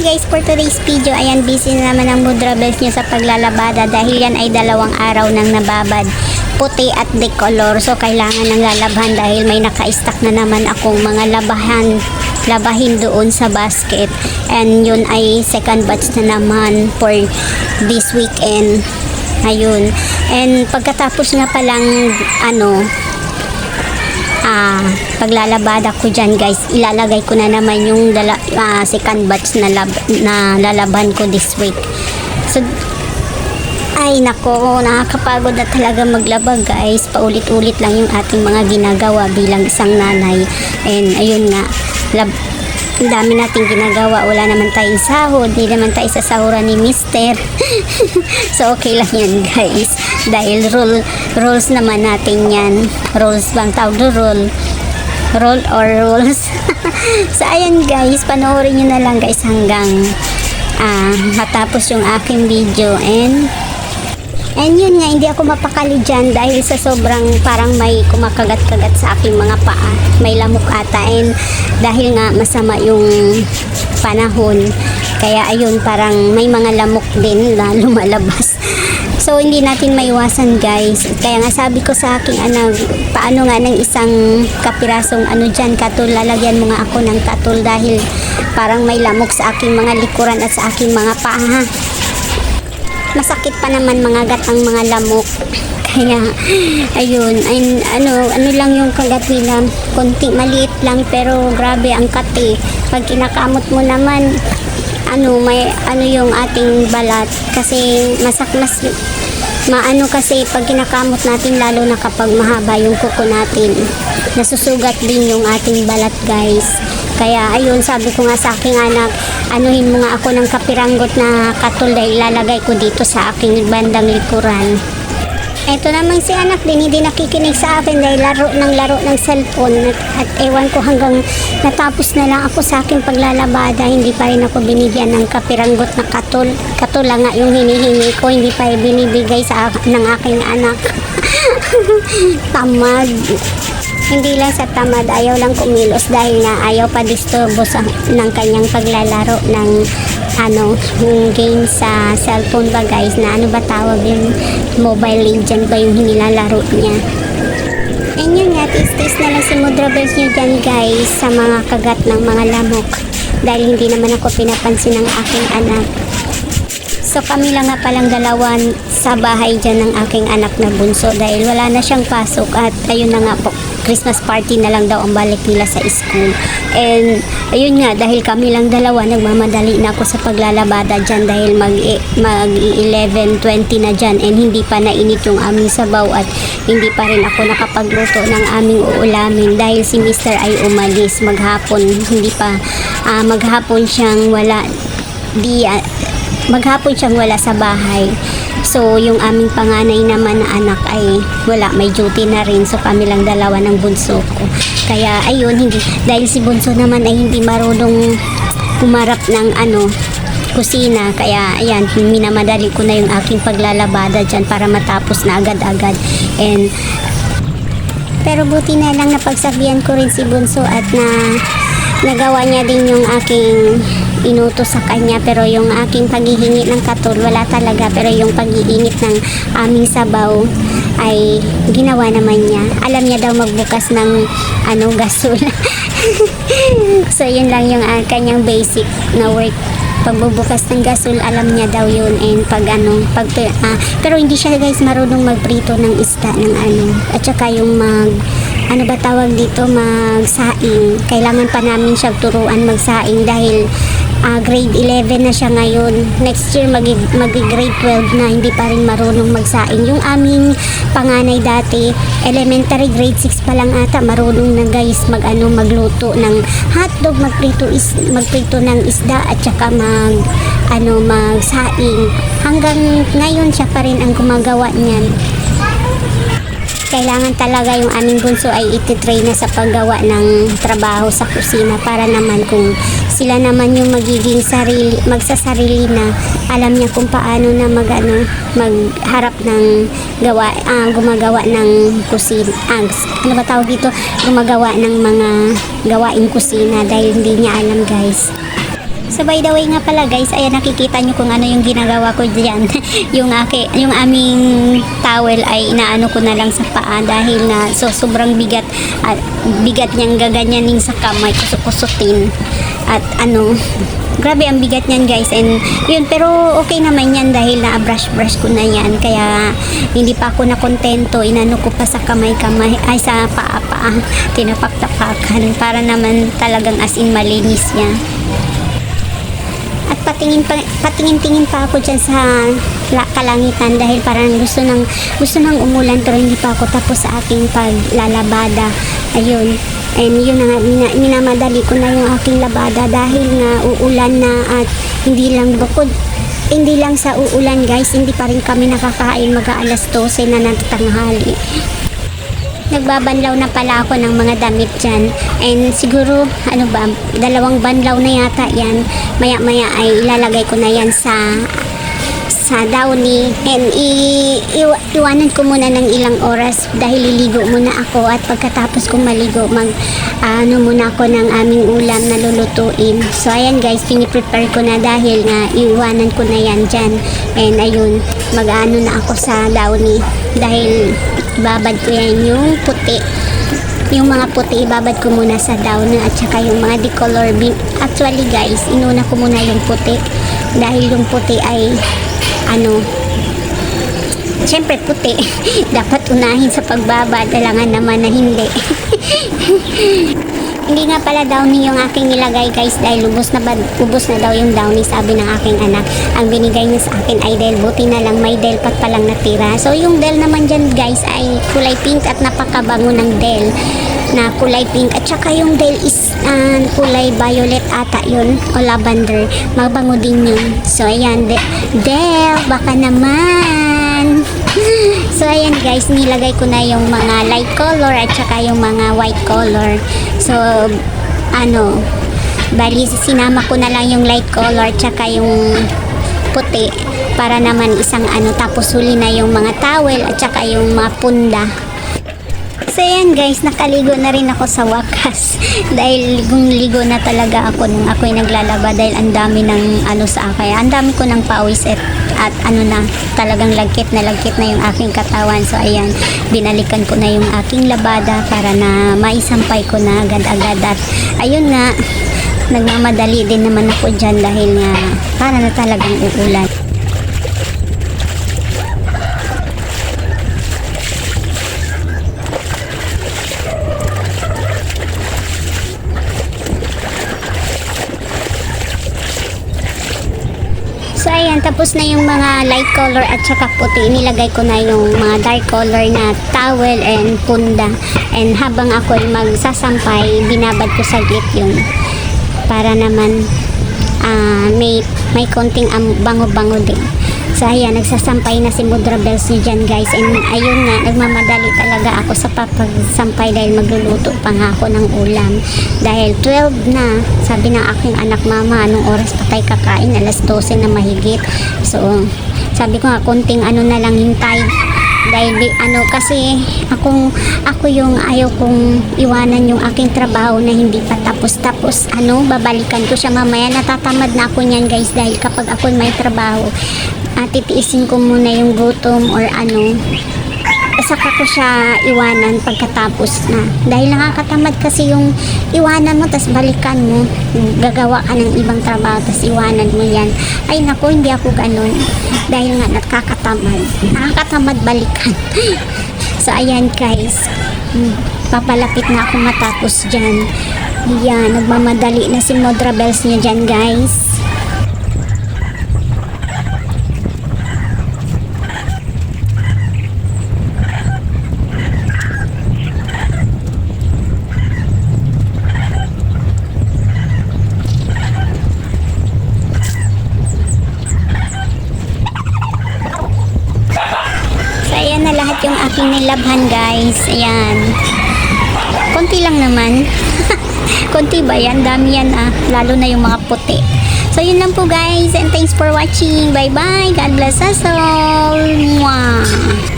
guys, for today's video, ayan, busy na naman ang mood rebels nyo sa paglalabada dahil yan ay 2 araw nang nababad, puti at decolor. So kailangan ng lalabhan dahil may naka-stock na naman akong mga labahin doon sa basket, and yun ay second batch na naman for this weekend. Ayun, and pagkatapos nga palang paglalabada ko dyan guys, ilalagay ko na naman yung second batch na lalaban ko this week. So ay nako, nakakapagod na talaga maglaba guys. Paulit-ulit lang yung ating mga ginagawa bilang isang nanay. And ayun nga, ang dami nating ginagawa. Wala naman tayong sahod, hindi naman tayo sa sahuran ni Mister. So okay lang yan guys, dahil rules naman natin yan. Rules bang tawag do? Roll or rules? So ayan guys, panoorin nyo na lang guys hanggang matapos yung aking video. And yun nga, hindi ako mapakali dyan dahil sa sobrang parang may kumakagat-kagat sa aking mga paa. May lamok ata, and dahil nga masama yung panahon, kaya ayun, parang may mga lamok din na lumalabas. So hindi natin maiwasan guys. Kaya nga sabi ko sa aking anak, paano nga ng isang kapirasong dyan, katul, lalagyan mo nga ako ng katul dahil parang may lamok sa aking mga likuran at sa aking mga paa. Masakit pa naman mga gat ang mga lamok. Kaya ayun, ano lang yung kagat nila, konti maliit lang pero grabe ang kati. Pag kinakamot mo naman, may yung ating balat kasi kasi pag kinakamot natin, lalo na kapag mahaba yung kuko natin, nasusugat din yung ating balat guys. Kaya ayun, sabi ko nga sa aking anak, anuhin mo nga ako ng kapiranggot na katul dahil ilalagay ko dito sa aking bandang likuran. Eto namang si anak din, hindi nakikinig sa akin dahil laro ng cellphone, at ewan ko hanggang natapos na lang ako sa aking paglalabada, hindi pa rin ako binigyan ng kapiranggot na katul. Katul lang nga yung hinihingi ko, hindi pa binibigay ng aking anak. Tamad. Hindi lang sa tamad, ayaw lang kumilos dahil nga ayaw pa disturbo ng kanyang paglalaro ng yung game sa cellphone ba guys, na ba tawag yung Mobile Legend ba yung nilalaro niya. And yun nga, tis na lang si mood rebels nyo dyan guys sa mga kagat ng mga lamok dahil hindi naman ako pinapansin ng aking anak. So kami lang nga palang dalawan sa bahay dyan ng aking anak na bunso dahil wala na siyang pasok, at ayun na nga po, Christmas party na lang daw ang balik nila sa school. And ayun nga, dahil kami lang dalawa, nagmamadali na ako sa paglalabada dyan dahil mag 11:20 na dyan, and hindi pa nainit yung aming sabaw at hindi pa rin ako nakapagluto ng aming uulamin dahil si Mister ay umalis maghapon. Maghapon siyang wala sa bahay. So yung aming panganay naman na anak ay wala, may duty na rin. So kami lang dalawa ng bunso ko. Kaya ayun, dahil si bunso naman ay hindi marunong humarap ng kusina, kaya ayan, minamadali ko na yung aking paglalabada dyan para matapos na agad-agad. Pero buti na lang napagsabihan ko rin si bunso at nagawa niya din yung aking inutos sa kanya. Pero yung aking paghihingi ng katul, wala talaga. Pero yung pag-iinit ng aming sabaw ay ginawa naman niya. Alam niya daw magbukas ng gasol. So yun lang yung kanyang basic na work. Pagbubukas ng gasol, alam niya daw yun. And pero hindi siya guys marunong magprito ng isda at saka yung magsaing. Kailangan pa namin siya turuan magsaing dahil grade 11 na siya ngayon. Next year grade 12 na, hindi pa rin marunong magsaing. Yung aming panganay dati, elementary grade 6 pa lang ata, marunong na guys magluto ng hotdog, magprito ng isda at saka magsaing. Hanggang ngayon siya pa rin ang gumagawa niyan. Kailangan talaga yung aming bunso ay ititrain na sa paggawa ng trabaho sa kusina para naman kung sila naman yung magiging magsasarili na, alam niya kung paano na magharap ng gumagawa ng kusina. Gumagawa ng mga gawaing kusina dahil hindi niya alam guys. So by the way nga pala guys, ayan nakikita nyo kung ano yung ginagawa ko dyan. yung aming towel ay inaano ko na lang sa paa dahil nga sobrang bigat at bigat niyang gaganyanin sa kamay, kusukusutin. At grabe ang bigat niyan guys, and yun, pero okay naman yan dahil na-brush ko na yan, kaya hindi pa ako nakontento, inano ko pa sa kamay ay sa paa, tinapak-tapakan para naman talagang as in malinis niya. At patingin-tingin pa ako dyan sa kalangitan dahil parang gusto nang umulan pero hindi pa ako tapos sa aking paglalabada. Ayun. And yun na nga, minamadali ko na yung aking labada dahil nga uulan na at hindi lang sa uulan guys, hindi pa rin kami nakakain mag-aalas 12 na ng tanghali. Nagbabanlaw na pala ako ng mga damit dyan. And siguro, 2 banlaw na yata yan. Maya-maya ay ilalagay ko na yan sa downy. And iwanan ko muna ng ilang oras dahil liligo muna ako. At pagkatapos kong maligo, muna ako ng aming ulam na lulutuin. So, ayan guys, piniprepare ko na dahil nga iwanan ko na yan dyan. And ayun, mag-ano na ako sa downy. Dahil ibabad ko yan yung puti. Yung mga puti, ibabad ko muna sa downy at saka yung mga decolor bin. Actually guys, inuna ko muna yung puti. Dahil yung puti ay, syempre puti. Dapat unahin sa pagbabad. Kailangan naman na hindi. Hindi nga pala downy yung aking nilagay guys dahil ubos na daw yung downy, sabi ng aking anak. Ang binigay niya sa akin ay Del, buti na lang may Del pat palang natira. So yung Del naman dyan guys ay kulay pink at napakabango ng Del na kulay pink, at saka yung Del is kulay violet ata yun o lavender, mabango din yun. So ayan, Del baka naman. So ayan guys, nilagay ko na yung mga light color at saka yung mga white color. So bali sinama ko na lang yung light color at saka yung puti para naman isang tapos huli na yung mga towel at saka yung mga punda. So ayan guys, nakaligo na rin ako sa wakas. Dahil ligo na talaga ako nung ako'y naglalaba dahil ang dami ng sa akin. Ang dami ko ng pawis at talagang lagkit na yung aking katawan. So ayan, binalikan ko na yung aking labada para na maisampay ko na agad-agad. At ayun nga, nagmamadali din naman ako dyan dahil nga para na talagang uulan. So ayan, tapos na yung mga light color at saka puti. Nilagay ko na yung mga dark color na towel and punda. And habang ako magsasampay, binabad ko saglit yun para naman may konting bango-bango din. So ayan, nagsasampay na si Mudra Bells niya dyan guys. And ayun nga, nagmamadali talaga ako sa papagsampay dahil magluluto pa nga ako ng ulam. Dahil 12 na, sabi ng aking anak, mama, anong oras pa tayo kakain? Alas 12 na mahigit. So sabi ko nga, konting na lang hintay. Dahil kasi ako yung ayaw kong iwanan yung aking trabaho na hindi pa tapos babalikan ko siya mamaya. Natatamad na ako niyan guys dahil kapag ako may trabaho, titiisin ko muna yung gutom or saka ko siya iwanan pagkatapos na. Dahil nakakatamad kasi yung iwanan mo tas balikan mo, gagawa ka ng ibang trabaho tas iwanan mo yan. Ay naku, hindi ako ganun dahil nga nakakatamad balikan. So ayan guys, papalapit na ako matapos dyan. Yan, nagmamadali na si Mudra Bells niya dyan guys. Na lahat yung aking nilabhan guys. Ayan, konti lang naman. Konti ba yan? Dami yan lalo na yung mga puti. So yun lang po guys, and thanks for watching. Bye bye, God bless us all. Mwah.